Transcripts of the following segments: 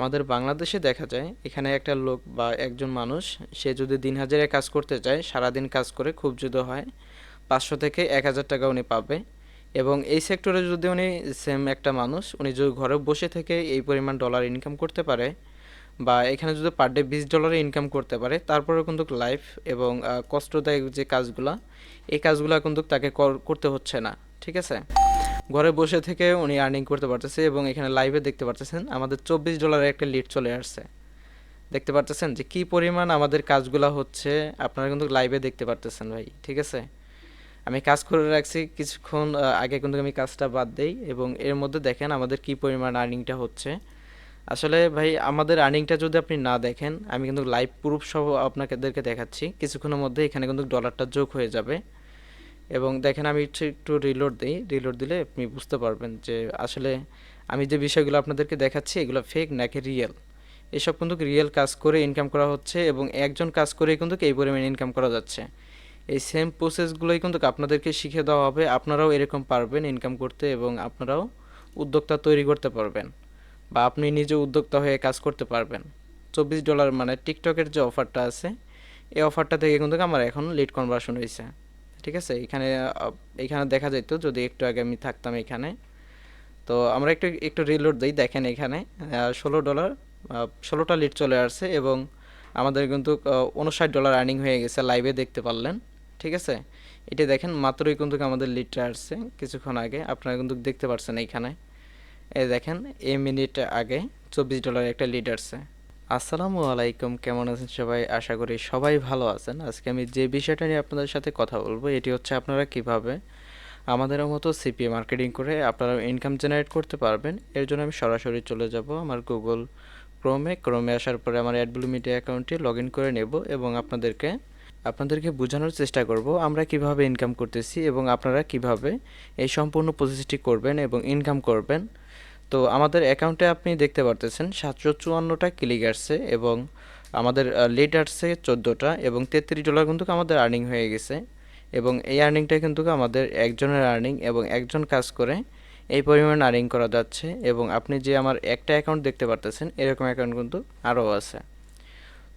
আমাদের বাংলাদেশে দেখা যায় এখানে একটা লোক বা একজন মানুষ সে যদি দিন হাজারে কাজ করতে চায়, সারাদিন কাজ করে খুব যদি হয় 500 থেকে 1000 টাকা উনি পাবে। এবং এই সেক্টরে যদি উনি সেম একটা মানুষ উনি যদি ঘরে বসে থেকে এই পরিমাণ ডলার ইনকাম করতে পারে, বা এখানে যদি পার ডে $20 ইনকাম করতে পারে, তারপরেও কিন্তু লাইফ এবং কষ্টদায়ক যে কাজগুলা, এই কাজগুলা কিন্তু তাকে করতে হচ্ছে না। ঠিক আছে, ঘরে বসে থেকে উনি আর্নিং করতে পারতেছে। এবং এখানে লাইভে দেখতে পারতেছেন আমাদের $24 একটা লিড চলে আসছে। দেখতে পারতেছেন যে কি পরিমাণ আমাদের কাজগুলা হচ্ছে, আপনারা কিন্তু লাইভে দেখতে পারতেছেন ভাই। ঠিক আছে, আমি কাজ করে রাখছি কিছুক্ষণ আগে, কিন্তু আমি কাজটা বাদ দেই এবং এর মধ্যে দেখেন আমাদের কি পরিমাণ আর্নিংটা হচ্ছে। আসলে ভাই আমাদের আর্নিংটা যদি আপনি না দেখেন, আমি কিন্তু লাইভ প্রুফ সহ আপনাদেরকে দেখাচ্ছি, কিছুক্ষণের মধ্যে এখানে কিন্তু ডলারটা যোগ হয়ে যাবে। এবং দেখেন আমি একটু রিলোড দিই, রিলোড দিলে আপনি বুঝতে পারবেন যে আসলে আমি যে বিষয়গুলো আপনাদেরকে দেখাচ্ছি এগুলো ফেক নাকি রিয়েল। এসব কিন্তু রিয়েল কাজ করে ইনকাম করা হচ্ছে এবং একজন কাজ করেই কিন্তু এই পরিমাণ ইনকাম করা যাচ্ছে। এই সেম প্রসেসগুলোই কিন্তু আপনাদেরকে শিখে দেওয়া হবে, আপনারাও এরকম পারবেন ইনকাম করতে এবং আপনারাও উদ্যোক্তা তৈরি করতে পারবেন, বা আপনি নিজে উদ্যোক্তা হয়ে কাজ করতে পারবেন। $24 মানে টিকটকের যে অফারটা আছে, এই অফারটা থেকে কিন্তু আমার এখন লিড কনভার্সন হয়েছে। ঠিক আছে, এখানে এখানে দেখা যেত যদি একটু আগে আমি থাকতাম এখানে। তো আমরা একটু একটু রিলোড দিই, দেখেন এখানে $16, 16টা লিড চলে আসছে এবং আমাদের কিন্তু $59 আর্নিং হয়ে গেছে, লাইভে দেখতে পারলেন। ঠিক আছে, এটা দেখেন মাত্রই কিন্তু আমাদের লিডটা আসছে কিছুক্ষণ আগে, আপনারা কিন্তু দেখতে পাচ্ছেন এইখানে। এই দেখেন এই মিনিট আগে $24 একটা লিড আসছে। আসসালামু আলাইকুম, কেমন আছেন সবাই? আশা করি সবাই ভালো আছেন। আজকে আমি যে বিষয়টা নিয়ে আপনাদের সাথে কথা বলবো এটি হচ্ছে আপনারা কিভাবে আমাদের মতো সিপিএ মার্কেটিং করে আপনারা ইনকাম জেনারেট করতে পারবেন। এর জন্য আমি সরাসরি চলে যাব আমার গুগল ক্রোমে আসার পরে আমার অ্যাডব্লু মিডিয়া অ্যাকাউন্টে লগ ইন করে নেব এবং আপনাদেরকে বোঝানোর চেষ্টা করব আমরা কিভাবে ইনকাম করতেছি এবং আপনারা কিভাবে এই সম্পূর্ণ প্রসেসটি করবেন এবং ইনকাম করবেন। তো আমাদের অ্যাকাউন্টে আপনি দেখতে পারতেছেন 754টা ক্লিক আসছে এবং আমাদের লিড আসছে 14টা এবং $33 কিন্তু আমাদের আর্নিং হয়ে গেছে। এবং এই আর্নিংটা কিন্তু আমাদের একজনের আর্নিং এবং একজন কাজ করে এই পরিমাণ আর্নিং করা যাচ্ছে। এবং আপনি যে আমার একটা অ্যাকাউন্ট দেখতে পারতেছেন, এরকম অ্যাকাউন্ট কিন্তু আরও আছে।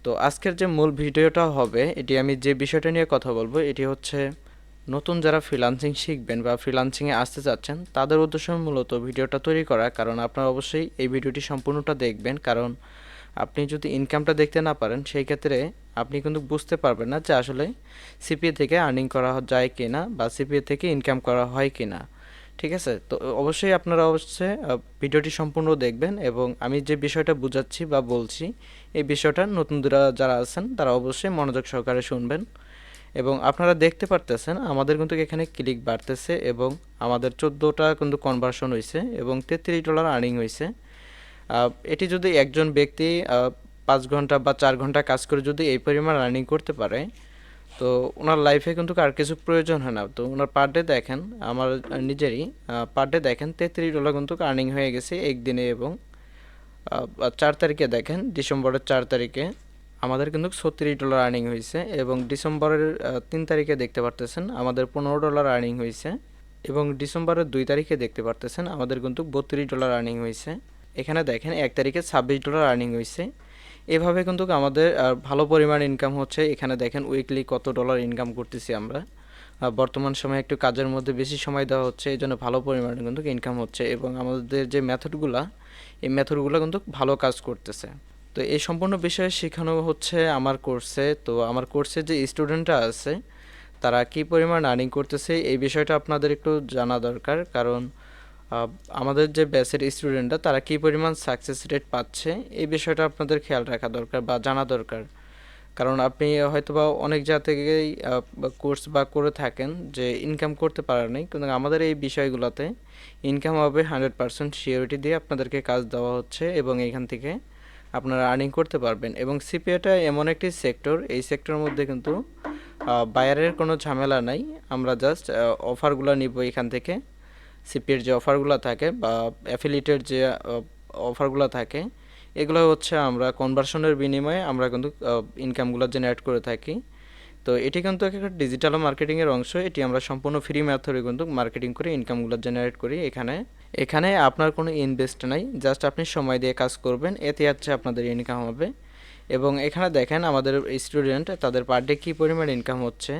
তো আজকের যে মূল ভিডিওটা হবে, এটি আমি যে বিষয়টা নিয়ে কথা বলবো এটি হচ্ছে নতুন যারা ফ্রিল্যান্সিং শিখবেন বা ফ্রিল্যান্সিংয়ে আসতে চাচ্ছেন তাদের উদ্দেশ্যে মূলত ভিডিওটা তৈরি করা। কারণ আপনারা অবশ্যই এই ভিডিওটি সম্পূর্ণটা দেখবেন, কারণ আপনি যদি ইনকামটা দেখতে না পারেন সেই ক্ষেত্রে আপনি কিন্তু বুঝতে পারবেন না যে আসলে সিপিএ থেকে আর্নিং করা যায় কি না বা সিপিএ থেকে ইনকাম করা হয় কি না। ঠিক আছে, তো অবশ্যই আপনারা অবশ্যই ভিডিওটি সম্পূর্ণ দেখবেন এবং আমি যে বিষয়টা বুঝাচ্ছি বা বলছি এই বিষয়টা নতুনরা যারা আছেন তারা অবশ্যই মনোযোগ সহকারে শুনবেন। এবং আপনারা দেখতে পারতেছেন আমাদের কিন্তু এখানে ক্লিক বাড়তেছে এবং আমাদের 14টা কিন্তু কনভার্সন হয়েছে এবং $33 আর্নিং হয়েছে। এটি যদি একজন ব্যক্তি 5 ঘন্টা বা 4 ঘন্টা কাজ করে যদি এই পরিমাণ আর্নিং করতে পারে, তো ওনার লাইফে কিন্তু আর কিছু প্রয়োজন হয় না। তো ওনার পার ডে দেখেন, আমার নিজেরই পার ডে দেখেন $33 কিন্তু আর্নিং হয়ে গেছে একদিনে। এবং 4 তারিখে দেখেন, ডিসেম্বরের 4 তারিখে আমাদের কিন্তু $36 আর্নিং হয়েছে এবং ডিসেম্বরের 3 তারিখে দেখতে পারতেছেন আমাদের $15 আর্নিং হয়েছে এবং ডিসেম্বরের 2 তারিখে দেখতে পারতেছেন আমাদের কিন্তু $32 আর্নিং হয়েছে। এখানে দেখেন 1 তারিখে $26 আর্নিং হয়েছে। এভাবে কিন্তু আমাদের ভালো পরিমাণ ইনকাম হচ্ছে। এখানে দেখেন উইকলি কত ডলার ইনকাম করতেছি আমরা। বর্তমান সময়ে একটু কাজের মধ্যে বেশি সময় দেওয়া হচ্ছে, এই জন্য ভালো পরিমাণে কিন্তু ইনকাম হচ্ছে এবং আমাদের যে মেথডগুলা, এই মেথডগুলো কিন্তু ভালো কাজ করতেছে। তো এই সম্পূর্ণ বিষয়ে শেখানো হচ্ছে আমার কোর্সে। তো আমার কোর্সে যে স্টুডেন্টরা আছে তারা কী পরিমাণ আর্নিং করতেছে এই বিষয়টা আপনাদের একটু জানা দরকার। কারণ আমাদের যে ব্যাচের স্টুডেন্টরা তারা কী পরিমাণ সাকসেস রেট পাচ্ছে এই বিষয়টা আপনাদের খেয়াল রাখা দরকার বা জানা দরকার। কারণ আপনি হয়তোবা অনেক জায়গা থেকেই কোর্স বা করে থাকেন যে ইনকাম করতে পারেন নাই, কিন্তু আমাদের এই বিষয়গুলোতে ইনকাম হবে 100% সিওরিটি দিয়ে আপনাদেরকে কাজ দেওয়া হচ্ছে এবং এইখান থেকে আপনারা আর্নিং করতে পারবেন। এবং সিপিএটা এমন একটি সেক্টর, এই সেক্টরের মধ্যে কিন্তু বায়ারের কোনো ঝামেলা নাই। আমরা জাস্ট অফারগুলো নিব এখান থেকে। সিপিএর যে অফারগুলো থাকে বা অ্যাফিলিয়েটের যে অফারগুলো থাকে, এগুলো হচ্ছে আমরা কনভার্সনের বিনিময়ে আমরা কিন্তু ইনকামগুলো জেনারেট করে থাকি। তো এটি কিন্তু একটা ডিজিটাল মার্কেটিংয়ের অংশ। এটি আমরা সম্পূর্ণ ফ্রি মেথডে কিন্তু মার্কেটিং করে ইনকামগুলো জেনারেট করি এখানে। এখানে আপনার কোনো ইনভেস্ট নাই, জাস্ট আপনি সময় দিয়ে কাজ করবেন, এতে হচ্ছে আপনাদের ইনকাম হবে। এবং এখানে দেখেন আমাদের স্টুডেন্ট তাদের পার ডে কী পরিমাণ ইনকাম হচ্ছে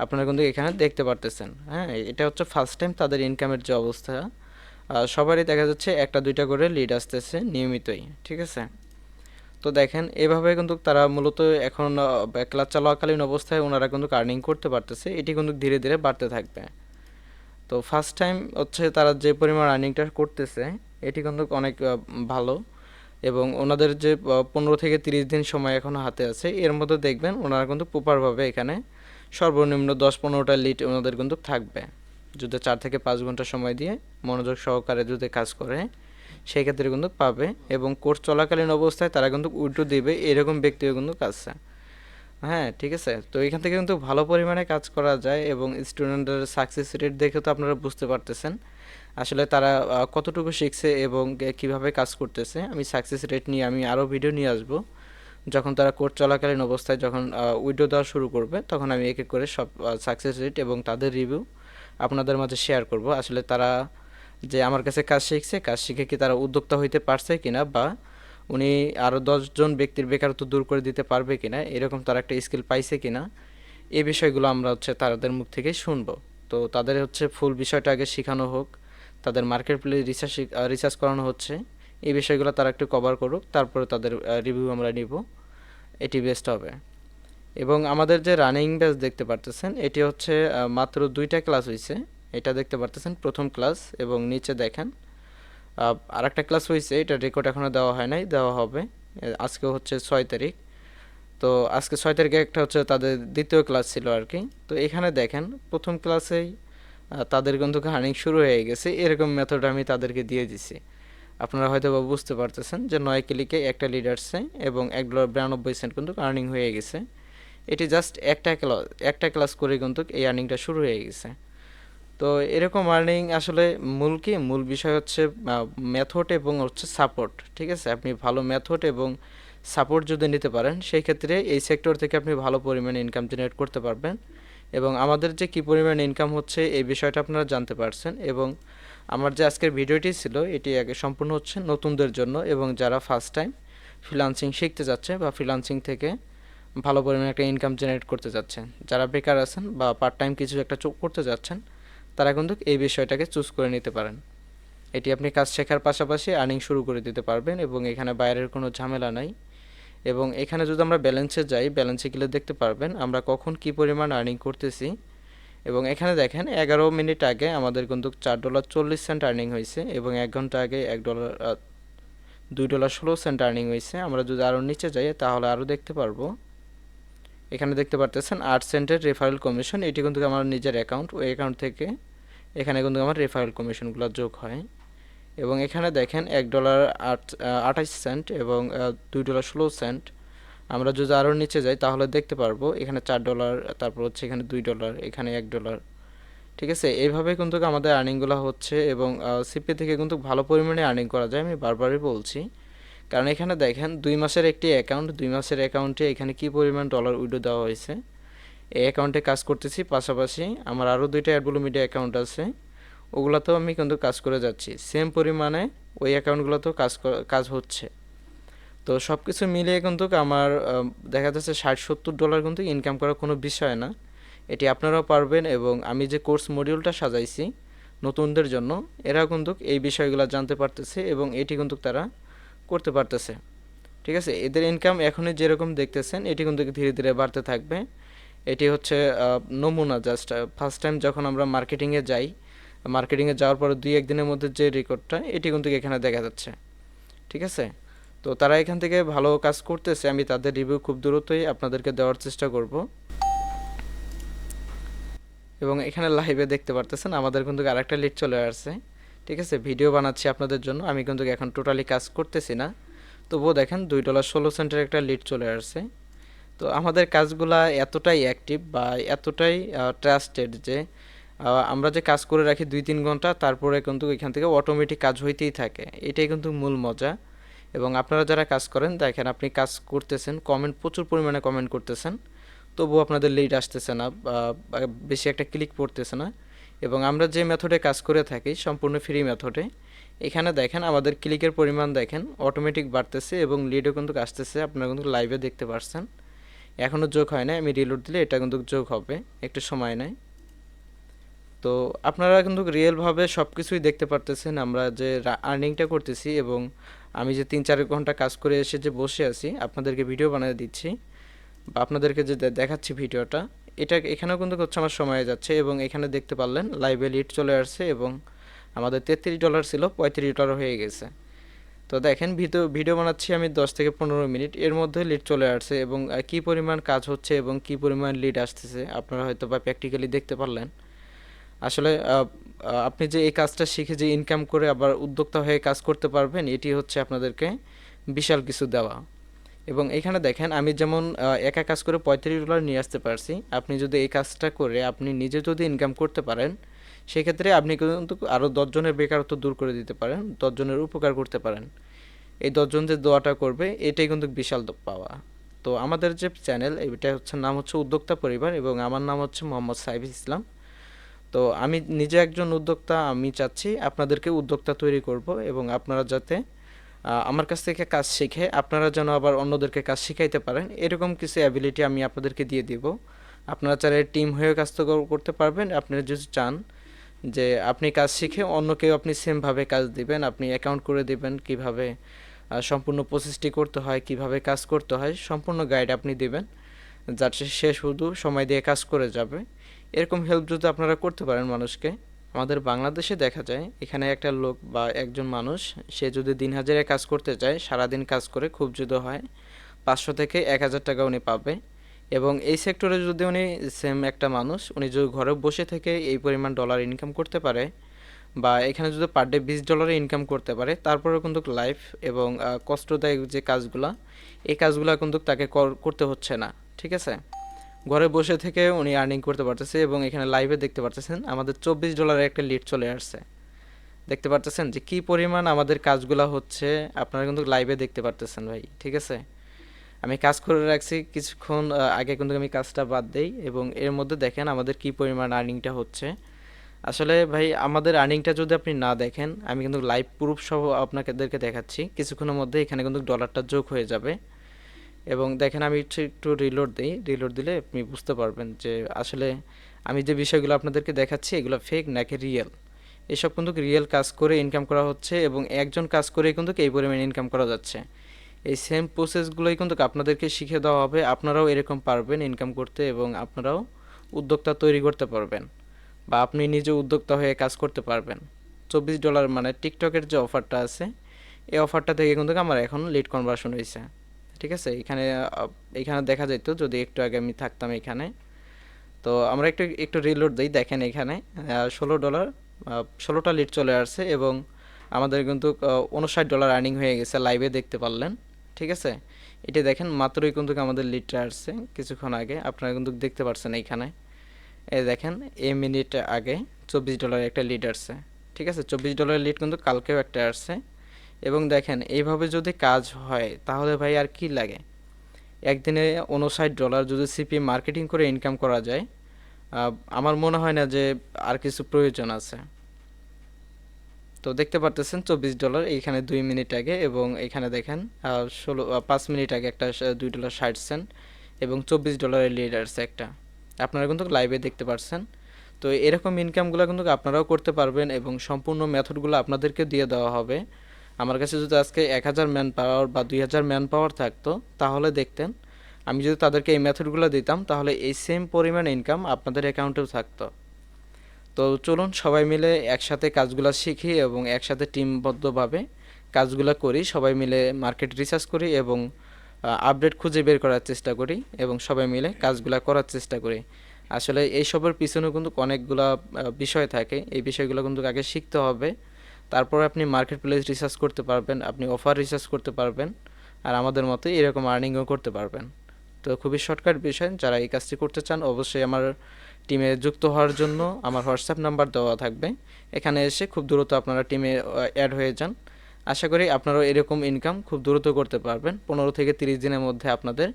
আপনারা কিন্তু এখানে দেখতে পারতেছেন। হ্যাঁ, এটা হচ্ছে ফার্স্ট টাইম তাদের ইনকামের যে অবস্থা। সবারই দেখা যাচ্ছে একটা দুইটা করে লিড আসতেছে নিয়মিতই, ঠিক আছে। তো দেখেন এভাবে কিন্তু তারা মূলত এখন ক্লাস চলাকালীন অবস্থায় ওনারা কিন্তু আর্নিং করতে পারতেছে, এটি কিন্তু ধীরে ধীরে বাড়তে থাকবে। তো ফার্স্ট টাইম হচ্ছে তারা যে পরিমাণ আর্নিংটা করতেছে এটি কিন্তু অনেক ভালো। এবং ওনাদের যে 15 থেকে 30 দিন সময় এখনও হাতে আছে, এর মধ্যে দেখবেন ওনারা কিন্তু প্রপারভাবে এখানে সর্বনিম্ন 10-15টা লিড ওনাদের কিন্তু থাকবে। যদি 4 থেকে 5 ঘন্টা সময় দিয়ে মনোযোগ সহকারে যদি কাজ করে সেই ক্ষেত্রে কিন্তু পাবে। এবং কোর্স চলাকালীন অবস্থায় তারা কিন্তু উইথড্র দিবে, এরকম ব্যক্তিও কিন্তু আছে। হ্যাঁ, ঠিক আছে। তো এখান থেকে কিন্তু ভালো পরিমাণে কাজ করা যায় এবং স্টুডেন্টের সাকসেস রেট দেখে তো আপনারা বুঝতে পারতেছেন আসলে তারা কতটুকু শিখছে এবং কিভাবে কাজ করতেছে। আমি সাকসেস রেট নিয়ে আমি আরও ভিডিও নিয়ে আসব। যখন তারা কোর্স চলাকালীন অবস্থায় যখন উইড্রো দেওয়া শুরু করবে তখন আমি এক এক করে সব সাকসেস রেট এবং তাদের রিভিউ আপনাদের মাঝে শেয়ার করব। আসলে তারা যে আমার কাছে কাজ শিখছে, কাজ শিখে কি তারা উদ্যোক্তা হইতে পারছে কিনা, বা উনি আরও 10 জন ব্যক্তির বেকারত্ব দূর করে দিতে পারবে কিনা, এরকম তারা একটা স্কিল পাইছে কিনা, এই বিষয়গুলো আমরা হচ্ছে তাদের মুখ থেকে শুনবো। তো তাদের হচ্ছে ফুল বিষয়টা আগে শেখানো হোক, তাদের মার্কেট প্লেস রিসার্চ করানো হচ্ছে, এই বিষয়গুলো তারা একটু কভার করুক, তারপরে তাদের রিভিউ আমরা নিব, এটি বেস্ট হবে। এবং আমাদের যে রানিং ব্যাচ দেখতে পারতেছেন এটি হচ্ছে মাত্র 2টা ক্লাস হয়েছে, এটা দেখতে পারতেছেন প্রথম ক্লাস। এবং নিচে দেখেন আর একটা ক্লাস হয়েছে, এটা রেকর্ড এখনও দেওয়া হয় নাই, দেওয়া হবে। আজকে হচ্ছে 6 তারিখ। তো আজকে 6 তারিখে একটা হচ্ছে তাদের দ্বিতীয় ক্লাস ছিল আর কি। তো এখানে দেখেন প্রথম ক্লাসেই তাদের কিন্তু আর্নিং শুরু হয়ে গেছে, এরকম মেথড আমি তাদেরকে দিয়ে দিছি। আপনারা হয়তো বা বুঝতে পারতেছেন যে 9 ক্লিকে একটা লিড আসছে এবং $1.92 কিন্তু আর্নিং হয়ে গেছে। এটি জাস্ট একটা ক্লাস করে কিন্তু এই আর্নিংটা শুরু হয়ে গেছে। তো এরকম আর্নিং আসলে মূল বিষয় হচ্ছে মেথড এবং হচ্ছে সাপোর্ট, ঠিক আছে। আপনি ভালো মেথড এবং সাপোর্ট যদি নিতে পারেন সেই ক্ষেত্রে এই সেক্টর থেকে আপনি ভালো পরিমাণে ইনকাম জেনারেট করতে পারবেন। এবং আমাদের যে কী পরিমাণ ইনকাম হচ্ছে এই বিষয়টা আপনারা জানতে পারছেন। এবং আমার যে আজকের ভিডিওটি ছিল এটি আগে সম্পূর্ণ হচ্ছে নতুনদের জন্য এবং যারা ফার্স্ট টাইম ফ্রিল্যান্সিং শিখতে যাচ্ছে বা ফ্রিল্যান্সিং থেকে ভালো পরিমাণে একটা ইনকাম জেনারেট করতে যাচ্ছেন, যারা বেকার আছেন বা পার্ট টাইম কিছু একটা করতে যাচ্ছেন, তারা কিন্তু এই বিষয়টাকে চুজ করে নিতে পারেন। এটি আপনি কাজ শেখার পাশাপাশি আর্নিং শুরু করে দিতে পারবেন এবং এখানে বাইরের কোনো ঝামেলা নাই। এবং এখানে যদি আমরা ব্যালেন্সে যাই, ব্যালেন্সে গেলে দেখতে পারবেন আমরা কখন কি পরিমাণ আর্নিং করতেছি। এবং এখানে দেখেন 11 মিনিট আগে আমাদের কিন্তু $4.40 আর্নিং হয়েছে এবং 1 ঘন্টা আগে $2.16 আর্নিং হয়েছে। আমরা যদি আরও নিচে যাই তাহলে আরও দেখতে পারবো। এখানে দেখতে পারতেছেন 8 সেন্টের রেফারেল কমিশন, এটি কিন্তু আমার নিজের অ্যাকাউন্ট, ওই অ্যাকাউন্ট থেকে এখানে কিন্তু আমার রেফারেল কমিশনগুলো যোগ হয়। এবং এখানে দেখেন $1.28 এবং $2.16। আমরা যদি আরও নিচে যাই তাহলে দেখতে পারবো এখানে $4, তারপর হচ্ছে এখানে $2, এখানে $1, ঠিক আছে। এইভাবে কিন্তু আমাদের আর্নিংগুলো হচ্ছে এবং সিপি থেকে কিন্তু ভালো পরিমাণে আর্নিং করা যায়, আমি বারবারই বলছি। কারণ এখানে দেখেন 2 মাসের একটি অ্যাকাউন্ট, 2 মাসের অ্যাকাউন্টে এখানে কি পরিমাণ ডলার উইড্রো দেওয়া হয়েছে। এই অ্যাকাউন্টে কাজ করতেছি, পাশাপাশি আমার আরও 2টা অ্যাডব্লু মিডিয়া অ্যাকাউন্ট আছে, ওগুলোতেও আমি কিন্তু কাজ করে যাচ্ছি সেম পরিমাণে, ওই অ্যাকাউন্টগুলোতেও কাজ হচ্ছে। তো সব কিছু মিলিয়ে কিন্তু আমার দেখা যাচ্ছে $60-70 কিন্তু ইনকাম করার কোনো বিষয় না, এটি আপনারাও পারবেন। এবং আমি যে কোর্স মডিউলটা সাজাইছি নতুনদের জন্য, এরাও কিন্তু এই বিষয়গুলো জানতে পারতেছে এবং এটি কিন্তু তারা করতে পারতেছে, ঠিক আছে। এদের ইনকাম এখনই যেরকম দেখতেছেন এটি কিন্তু ধীরে ধীরে বাড়তে থাকবে। এটি হচ্ছে নমুনা, জাস্ট ফার্স্ট টাইম যখন আমরা মার্কেটিংয়ে যাই, মার্কেটিংয়ে যাওয়ার পরে 2-1 দিনের মধ্যে যে রেকর্ডটা এটি কিন্তু এখানে দেখা যাচ্ছে, ঠিক আছে। তো তারা এখান থেকে ভালো কাজ করতেছে, আমি তাদের রিভিউ খুব দ্রুতই আপনাদেরকে দেওয়ার চেষ্টা করব। এবং এখানে লাইভে দেখতে পারতেছেন আমাদের কিন্তু আরেকটা লিড চলে আসছে, ঠিক আছে। ভিডিও বানাচ্ছি আপনাদের জন্য, আমি কিন্তু এখন টোটালি কাজ করতেছি না, তবুও দেখেন $2.16 একটা লিড চলে আসছে। তো আমাদের কাজগুলা এতটাই অ্যাক্টিভ বা এতটাই ট্রাস্টেড যে আমরা যে কাজ করে রাখি 2-3 ঘন্টা, তারপরে কিন্তু এখান থেকে অটোমেটিক কাজ হইতেই থাকে, এটাই কিন্তু মূল মজা। এবং আপনারা যারা কাজ করেন দেখেন আপনি কাজ করতেছেন, কমেন্ট প্রচুর পরিমাণে কমেন্ট করতেছেন, তবুও আপনাদের লিড আসতেছে না বা বেশি একটা ক্লিক পড়তেছে না। এবং আমরা যে মেথডে কাজ করে থাকি সম্পূর্ণ ফ্রি মেথডে, এখানে দেখেন আমাদের ক্লিকের পরিমাণ দেখেন অটোমেটিক বাড়তেছে এবং লিডও কিন্তু আসতেছে, আপনারা কিন্তু লাইভে দেখতে পারছেন। এখনও যোগ হয় না, আমি রিলোড দিলে এটা কিন্তু যোগ হবে, একটু সময় নেয়। তো আপনারা কিন্তু রিয়েলভাবে সব কিছুই দেখতে পারতেছেন আমরা যে আর্নিংটা করতেছি, এবং আমি যে 3-4 ঘন্টা কাজ করে এসে যে বসে আছি আপনাদেরকে ভিডিও বানিয়ে দিচ্ছি বা আপনাদেরকে যে দেখাচ্ছি ভিডিওটা, এটা এখানেও কিন্তু হচ্ছে আমার সময় যাচ্ছে। এবং এখানে দেখতে পারলেন লাইভে লিড চলে আসছে এবং আমাদের $33 ছিল, $35 হয়ে গেছে। তো দেখেন ভিডিও বানাচ্ছি আমি 10 থেকে 15 মিনিট, এর মধ্যে লিড চলে আসছে এবং কী পরিমাণ কাজ হচ্ছে এবং কী পরিমাণ লিড আসতেছে আপনারা হয়তো বা প্র্যাকটিক্যালি দেখতে পারলেন। আসলে আপনি যে এই কাজটা শিখে যে ইনকাম করে আবার উদ্যোক্তা হয়ে কাজ করতে পারবেন, এটি হচ্ছে আপনাদেরকে বিশাল কিছু দেওয়া। এবং এখানে দেখেন আমি যেমন একা কাজ করে $35 নিয়ে আসতে পারছি, আপনি যদি এই কাজটা করে আপনি নিজে যদি ইনকাম করতে পারেন, সেক্ষেত্রে আপনি কিন্তু আরও 10 জনের বেকারত্ব দূর করে দিতে পারেন, 10 জনের উপকার করতে পারেন। এই 10 জন যে দোয়াটা করবে এটাই কিন্তু বিশাল পাওয়া। তো আমাদের যে চ্যানেল এটা হচ্ছে নাম হচ্ছে উদ্যোক্তা পরিবার এবং আমার নাম হচ্ছে মোহাম্মদ সাইফ ইসলাম। তো আমি নিজে একজন উদ্যোক্তা, আমি চাচ্ছি আপনাদেরকে উদ্যোক্তা তৈরি করব এবং আপনারা যাতে আমার কাছ থেকে কাজ শিখে আপনারা যেন আবার অন্যদেরকে কাজ শিখাইতে পারেন, এরকম কিছু অ্যাবিলিটি আমি আপনাদেরকে দিয়ে দিব। আপনারা চাইলে টিম হয়েও কাজ তো করতে পারবেন। আপনারা যদি চান যে আপনি কাজ শিখে অন্যকেও আপনি সেমভাবে কাজ দিবেন, আপনি অ্যাকাউন্ট করে দিবেন কিভাবে সম্পূর্ণ প্রসেসটি করতে হয়, কিভাবে কাজ করতে হয়, সম্পূর্ণ গাইড আপনি দিবেন, যাতে সে শুধু সময় দিয়ে কাজ করে যাবে। এরকম হেল্প যদি আপনারা করতে পারেন মানুষকে, আমাদের বাংলাদেশে দেখা যায় এখানে একটা লোক বা একজন মানুষ সে যদি দিন হাজারে কাজ করতে চায়, সারাদিন কাজ করে খুব যদি হয় 500 থেকে 1000 টাকা উনি পাবে। এবং এই সেক্টরে যদি উনি সেম একটা মানুষ উনি যদি ঘরে বসে থেকে এই পরিমাণ ডলার ইনকাম করতে পারে, বা এখানে যদি পার ডে $20 ইনকাম করতে পারে, তারপরেও কিন্তু লাইফ এবং কষ্টদায়ক যে কাজগুলা, এই কাজগুলা কিন্তু তাকে করতে হচ্ছে না। ঠিক আছে, ঘরে বসে থেকে উনি আর্নিং করতে পারতেছে এবং এখানে লাইভে দেখতে পারতেছেন আমাদের $24 একটা লিড চলে আসছে। দেখতে পারতেছেন যে কি পরিমাণ আমাদের কাজগুলা হচ্ছে, আপনারা কিন্তু লাইভে দেখতে পারতেছেন ভাই। ঠিক আছে, আমি কাজ করে রাখছি কিছুক্ষণ আগে, কিন্তু আমি কাজটা বাদ দেই এবং এর মধ্যে দেখেন আমাদের কি পরিমাণ আর্নিংটা হচ্ছে। আসলে ভাই আমাদের আর্নিংটা যদি আপনি না দেখেন, আমি কিন্তু লাইভ প্রুফ সহ আপনাদেরকে দেখাচ্ছি, কিছুক্ষণের মধ্যে এখানে কিন্তু ডলারটা যোগ হয়ে যাবে। এবং দেখেন আমি একটু রিলোড দিই, রিলোড দিলে আপনি বুঝতে পারবেন যে আসলে আমি যে বিষয়গুলো আপনাদেরকে দেখাচ্ছি এগুলো ফেক নাকি রিয়েল। এসব কিন্তু রিয়েল কাজ করে ইনকাম করা হচ্ছে এবং একজন কাজ করে কিন্তু এই পরিমাণ ইনকাম করা যাচ্ছে। এই সেম প্রসেসগুলোই কিন্তু আপনাদেরকে শিখে দেওয়া হবে, আপনারাও এরকম পারবেন ইনকাম করতে এবং আপনারাও উদ্যোক্তা তৈরি করতে পারবেন বা আপনি নিজে উদ্যোক্তা হয়ে কাজ করতে পারবেন। $24 মানে টিকটকের যে অফারটা আছে, এই অফারটা থেকে কিন্তু আমার এখন লিড কনভার্সন হয়েছে। ঠিক আছে, এখানে দেখা যেত যদি একটু আগে আমি থাকতাম এখানে। তো আমরা একটু একটু রিলোড দিই, দেখেন এখানে $16, 16টা লিড চলে আসছে এবং আমাদের কিন্তু $59 আর্নিং হয়ে গেছে, লাইভে দেখতে পারলেন। ঠিক আছে, এটা দেখেন মাত্রই কিন্তু আমাদের লিডটা আসছে কিছুক্ষণ আগে, আপনারা কিন্তু দেখতে পাচ্ছেন এইখানে। এই দেখেন এই মিনিট আগে $24 একটা লিড আসছে। ঠিক আছে, $24 লিড কিন্তু কালকেও একটা আসছে। এবং দেখেন এইভাবে যদি কাজ হয় তাহলে ভাই আর কি লাগে, একদিনে $59 যদি সিপি মার্কেটিং করে ইনকাম করা যায়, আমার মনে হয় না যে আর কিছু প্রয়োজন আছে। তো দেখতে পারতেছেন $24 এইখানে 2 মিনিট আগে, এবং এখানে দেখেন 5 মিনিট আগে একটা $2.60 এবং $24 লিড আসছে একটা, আপনারা কিন্তু লাইভে দেখতে পাচ্ছেন। তো এরকম ইনকামগুলো কিন্তু আপনারাও করতে পারবেন এবং সম্পূর্ণ মেথডগুলো আপনাদেরকে দিয়ে দেওয়া হবে। আমার কাছে যদি আজকে 1000 ম্যান পাওয়ার বা 2000 ম্যান পাওয়ার থাকতো তাহলে দেখতেন, আমি যদি তাদেরকে এই মেথডগুলো দিতাম তাহলে এই সেম পরিমাণ ইনকাম আপনাদের অ্যাকাউন্টেও থাকতো। তো চলুন সবাই মিলে একসাথে কাজগুলো শিখি এবং একসাথে টিমবদ্ধভাবে কাজগুলো করি, সবাই মিলে মার্কেট রিসার্চ করি এবং আপডেট খুঁজে বের করার চেষ্টা করি এবং সবাই মিলে কাজগুলো করার চেষ্টা করি। আসলে এইসবের পিছনেও কিন্তু অনেকগুলা বিষয় থাকে, এই বিষয়গুলো কিন্তু আগে শিখতে হবে, তারপর আপনি মার্কেট প্লেস রিসার্চ করতে পারবেন, আপনি অফার রিসার্চ করতে পারবেন, আর আমাদের মতোই এরকম আর্নিংও করতে পারবেন। তো খুবই শর্টকাট বিষয়, যারা এই কাজটি করতে চান অবশ্যই আমার টিমে যুক্ত হওয়ার জন্য আমার হোয়াটসঅ্যাপ নাম্বার দেওয়া থাকবে, এখানে এসে খুব দ্রুত আপনারা টিমে অ্যাড হয়ে যান। আশা করি আপনারাও এরকম ইনকাম খুব দ্রুত করতে পারবেন। 15 থেকে 30 দিনের মধ্যে আপনাদের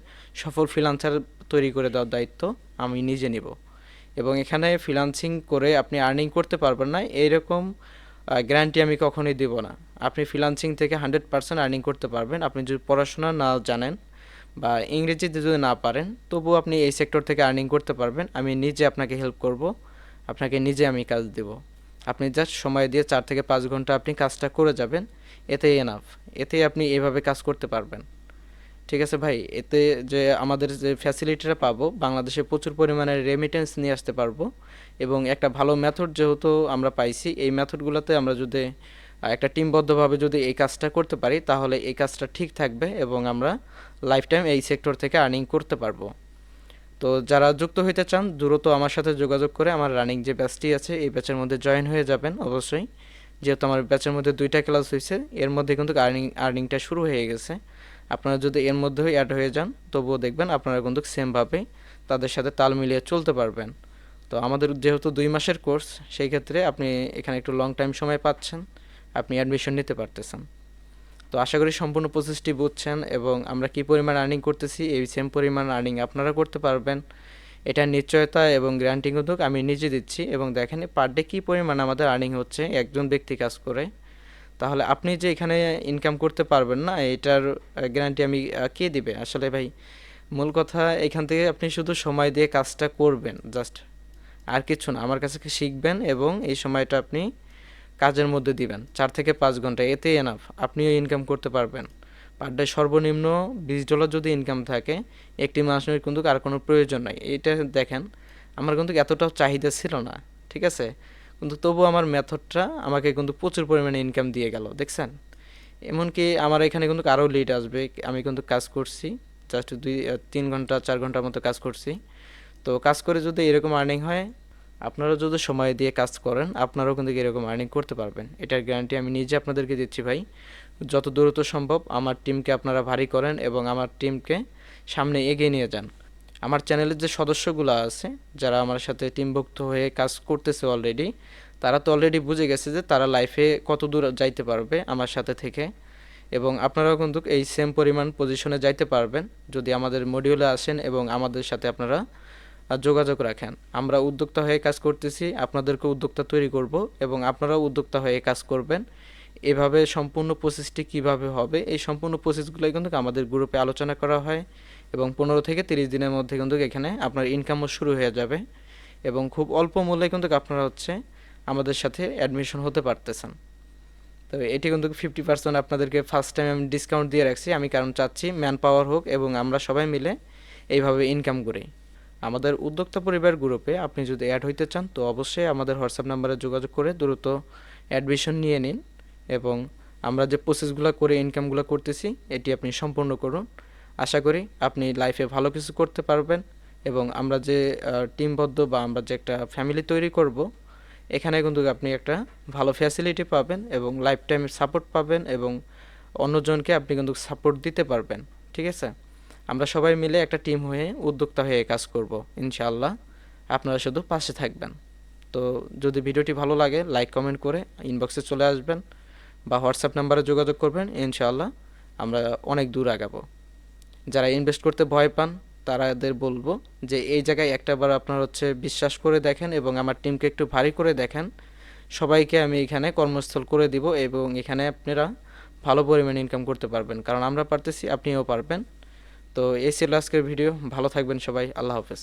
সফল ফ্রিল্যান্সার তৈরি করে দেওয়ার দায়িত্ব আমি নিজে নিব। এবং এখানে ফ্রিল্যান্সিং করে আপনি আর্নিং করতে পারবেন না, এইরকম গ্যারান্টি আমি কখনোই দিব না। আপনি ফ্রিল্যান্সিং থেকে 100% আর্নিং করতে পারবেন। আপনি যদি পড়াশোনা না জানেন বা ইংরেজিতে যদি না পারেন, তবুও আপনি এই সেক্টর থেকে আর্নিং করতে পারবেন। আমি নিজে আপনাকে হেল্প করব, আপনাকে নিজে আমি কাজ দেব। আপনি জাস্ট সময় দিয়ে 4 থেকে 5 ঘন্টা আপনি কাজটা করে যাবেন, এতেই এনাফ। এতেই আপনি এভাবে কাজ করতে পারবেন। ঠিক আছে ভাই, এতে যে আমাদের যে ফ্যাসিলিটিটা পাবো, বাংলাদেশে প্রচুর পরিমাণে রেমিটেন্স নিয়ে আসতে পারবো এবং একটা ভালো মেথড যেহেতু আমরা পাইছি, এই মেথডগুলোতে আমরা যদি একটা টিমবদ্ধভাবে যদি এই কাজটা করতে পারি, তাহলে এই কাজটা ঠিক থাকবে এবং আমরা লাইফ টাইম এই সেক্টর থেকে আর্নিং করতে পারবো। তো যারা যুক্ত হইতে চান, দ্রুত আমার সাথে যোগাযোগ করে আমার রানিং যে ব্যাচটি আছে এই ব্যাচের মধ্যে জয়েন হয়ে যাবেন অবশ্যই। যেহেতু আমার ব্যাচের মধ্যে 2টা ক্লাস হয়েছে, এর মধ্যে কিন্তু আর্নিংটা শুরু হয়ে গেছে। আপনারা যদি এর মধ্যেও অ্যাড হয়ে যান, তবুও দেখবেন আপনারা কিন্তু সেমভাবেই তাদের সাথে তাল মিলিয়ে চলতে পারবেন। তো আমাদের যেহেতু 2 মাসের কোর্স, সেই ক্ষেত্রে আপনি এখানে একটু লং টাইম সময় পাচ্ছেন, আপনি অ্যাডমিশন নিতে পারতেছেন। তো আশা করি সম্পূর্ণ প্রসেসটি বুঝছেন এবং আমরা কী পরিমাণ আর্নিং করতেছি, এই সেম পরিমাণ আর্নিং আপনারা করতে পারবেন। এটার নিশ্চয়তা এবং গ্যারান্টি কিন্তু আমি নিজে দিচ্ছি। এবং দেখেন পার ডে কী পরিমাণ আমাদের আর্নিং হচ্ছে একজন ব্যক্তি কাজ করে। তাহলে আপনি যে এখানে ইনকাম করতে পারবেন না, এটার গ্যারান্টি আমি কে দিবে আসলে ভাই? মূল কথা, এখান থেকে আপনি শুধু সময় দিয়ে কাজটা করবেন জাস্ট, আর কিছু না। আমার কাছে শিখবেন এবং এই সময়টা আপনি কাজের মধ্যে দিবেন 4 থেকে 5 ঘন্টা, এতেই এনাফ। আপনিও ইনকাম করতে পারবেন। পার ডে সর্বনিম্ন $20 যদি ইনকাম থাকে, একটি মানুষের কিন্তু আর কোনো প্রয়োজন নাই। এইটা দেখেন, আমার কিন্তু এতটাও চাহিদা ছিল না, ঠিক আছে? কিন্তু তবু আমার মেথডটা আমাকে কিন্তু প্রচুর পরিমাণে ইনকাম দিয়ে গেল, দেখছেন? এমনকি আমার এখানে কিন্তু আরও লিড আসবে। আমি কিন্তু কাজ করছি জাস্ট 3 ঘন্টা 4 ঘন্টার মতো কাজ করছি। তো কাজ করে যদি এরকম আর্নিং হয়, আপনারা যদি সময় দিয়ে কাজ করেন, আপনারাও কিন্তু এরকম আর্নিং করতে পারবেন। এটার গ্যারান্টি আমি নিজে আপনাদেরকে দিচ্ছি ভাই। যত দ্রুত সম্ভব আমার টিমকে আপনারা ভারী করেন এবং আমার টিমকে সামনে এগিয়ে নিয়ে যান। আমার চ্যানেলের যে সদস্যগুলো আছে, যারা আমার সাথে টিমভুক্ত হয়ে কাজ করতেছে অলরেডি, তারা তো অলরেডি বুঝে গেছে যে তারা লাইফে কত দূর যাইতে পারবে আমার সাথে থেকে। এবং আপনারাও কিন্তু এই সেম পরিমাণ পজিশনে যাইতে পারবেন যদি আমাদের মডিউলে আসেন এবং আমাদের সাথে আপনারা যোগাযোগ রাখেন। আমরা উদ্যোক্তা হয়ে কাজ করতেছি, আপনাদেরকে উদ্যোক্তা তৈরি করব এবং আপনারাও উদ্যোক্তা হয়ে কাজ করবেন। এভাবে সম্পূর্ণ প্রসেসটি কিভাবে হবে, এই সম্পূর্ণ প্রসেসগুলোই কিন্তু আমাদের গ্রুপে আলোচনা করা হয় এবং 15 থেকে 30 দিনের মধ্যে কিন্তু এখানে আপনার ইনকামও শুরু হয়ে যাবে এবং খুব অল্প মূল্যে কিন্তু আপনারা আমাদের সাথে অ্যাডমিশন হতে পারতেছেন। তো এটি কিন্তু 50% আপনাদেরকে ফার্স্ট টাইম আমি ডিসকাউন্ট দিয়ে রাখছি, আমি কারণ চাচ্ছি ম্যান পাওয়ার হোক এবং আমরা সবাই মিলে এইভাবে ইনকাম করি। আমাদের উদ্যোক্তা পরিবার গ্রুপে আপনি যদি অ্যাড হইতে চান, তো অবশ্যই আমাদের হোয়াটসঅ্যাপ নাম্বারে যোগাযোগ করে দ্রুত অ্যাডমিশন নিয়ে নিন এবং আমরা যে প্রসেসগুলো করে ইনকামগুলো করতেছি এটি আপনি সম্পূর্ণ করুন। আশা করি আপনি লাইফে ভালো কিছু করতে পারবেন এবং আমরা যে টিমবদ্ধ বা আমরা যে একটা ফ্যামিলি তৈরি করব, এখানে কিন্তু আপনি একটা ভালো ফ্যাসিলিটি পাবেন এবং লাইফ টাইম সাপোর্ট পাবেন এবং অন্যজনকে আপনি কিন্তু সাপোর্ট দিতে পারবেন। ঠিক আছে? আমরা সবাই মিলে একটা টিম হয়ে উদ্যোক্তা হয়ে কাজ করব ইনশাআল্লাহ। আপনারা শুধু পাশে থাকবেন। তো যদি ভিডিওটি ভালো লাগে, লাইক কমেন্ট করে ইনবক্সে চলে আসবেন বা হোয়াটসঅ্যাপ নাম্বারে যোগাযোগ করবেন। ইনশাআল্লাহ আমরা অনেক দূর আগাবো। যারা ইনভেস্ট করতে ভয় পান, তারাদের বলবো যে এই জায়গায় একটাবার আপনার বিশ্বাস করে দেখেন এবং আমার টিমকে একটু ভারী করে দেখেন। সবাইকে আমি এখানে কর্মস্থল করে দিব এবং এখানে আপনারা ভালো পরিমাণে ইনকাম করতে পারবেন, কারণ আমরা পারতেছি, আপনিও পারবেন। তো এই ছিল আজকের ভিডিও। ভালো থাকবেন সবাই। আল্লাহ হাফেজ।